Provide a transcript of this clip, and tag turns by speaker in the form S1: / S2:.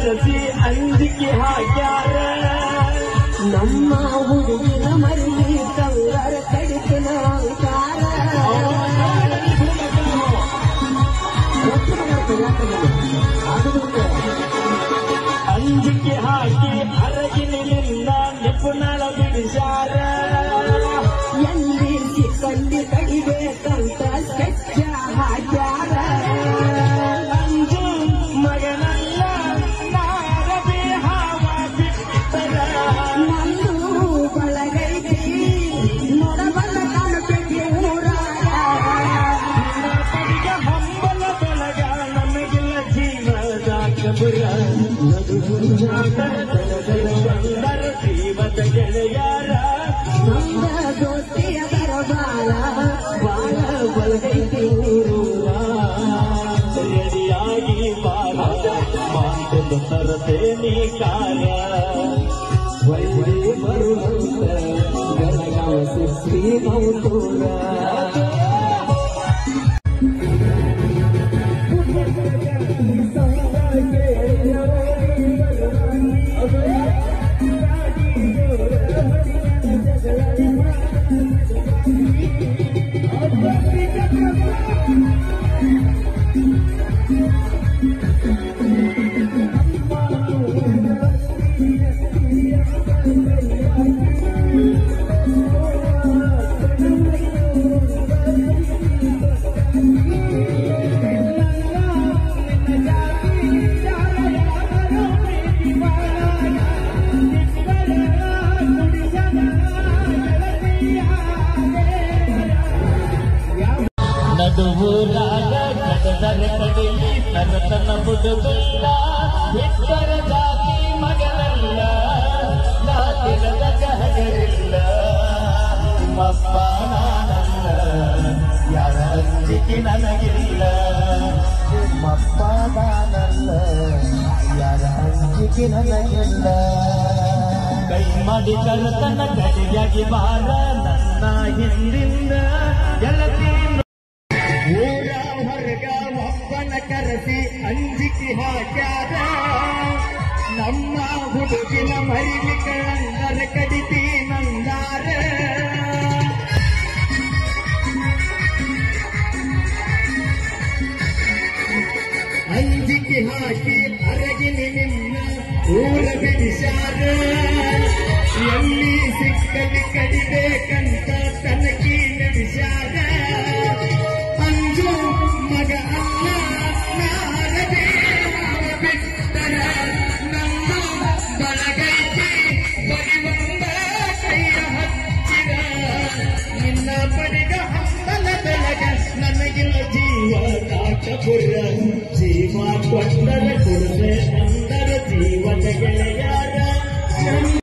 S1: ಕರೆಸಿ ಅಂಜಿಕೆ ಹಾಕ್ಯಾರ ನಮ್ಮ ಹುಡುಗಿನ ಮರಳಿ ಕಂಗಾರ ಕಡಿತನ ಅಂಕಾರ ಅಂಜಿಕೆ ಹಾಕಿ ಅರಗಿನಿಂದ ನಿಪುಣಳ ಬಿಡಿಸಾರ ಎಲ್ಲಿ ಸಿಕ್ಕಂಡಿ ಕಡಿಬೇಕಂತ ಸ್ಕೆಚ್ ಹಾಕ್ಯಾರ ಅಂಜು ಮಗನಲ್ಲ ನಾರದೆ ಹಾವ ಬಿಟ್ಟರ ನಂದು ಬಳಗೈತಿ ನೋಡಬಲ್ಲ ಕಾಣಬೇಕಿ ಊರಾಗ ಪಡಿಗೆ ಹಂಬಲ ಬೆಳಗ ನಮಗಿಲ್ಲ ಜೀವದ ಕಬುರ ಬಂದರ ಜೀವದ ಗೆಳೆಯಾರ ನಮ್ಮ ದೋಸ್ತಿಯ ಬರಬಾಳ ಬಾಳ ಬಳಗೈತಿ ಊರೂರ ರೆಡಿಯಾಗಿ ಬಾಳ ಮಾತೊಂದು ತರತೆ ನೀ ಕಾರ್ಯ ವೈ ಬರುವಂತ ಬೆಳಗಾವ ಸುಸ್ತಿ ಮೌತೂರ ನಡುವೂರಾಗ ಕಡದರ ಕಡೆಯಲ್ಲಿ ತರತನ ಬುಡುಗುಲ್ಲ ಬಿಟ್ಟರ ಜಾತಿ ಮಗನಲ್ಲ ನಾತಿರದ ಹಗರಿಲ್ಲ ನಿಮ್ಮಪ್ಪ ನಾನಲ್ಲ ಯಾರ ಅಂಜಿಕೆ ನನಗಿಲ್ಲ ನಿಮ್ಮಪ್ಪ ನಾನಲ್ಲ ಯಾರ ಅಂಜಿಕೆ ನನಗಿಲ್ಲ ಕೈ ಮಾಡಿ ಕರತನ ಕಡೆಯಾಗಿ ಬಾರ ನನ್ನ ಹಿಂದಿಂದ ಗೆಳತಿ ಊರ ಹೊರಗ ಒಬ್ಬನ ಕರೆಸಿ ಅಂಜಿಕೆ ಹಾಕ್ಯಾರ ನಮ್ಮ ಹುಡುಗಿನ ಮರಿಲಿ ಕಳ್ಳಂದರ ಕಡಿತಿ ನಂದಾರ ಅಂಜಿಕೆ ಹಾಕಿ ಅರಗಿನ ನಿನ್ನ ಊರ ಬಿಡಿಸಾರ ಎಲ್ಲಿ ಸಿಕ್ಕಲಿ ಕಡಿಬೇಕಂತ ತನಕಿ ನಡೆಸಾರ ಅಂಜು ಮಗ ಅಲ್ಲ ನಾರದೆ ಬಿಟ್ಟರ ನಮ್ಮ ಬಳಗೈತಿ ಬರಿವಂದ ಕೈಯ ಹಚ್ಚಿರ ನಿನ್ನ ಪಡೆಗ ಹಂಬಲ ಬೆಳಗ ನನಗಿಲ್ಲ ಜೀವ ಕಾಟಪುರ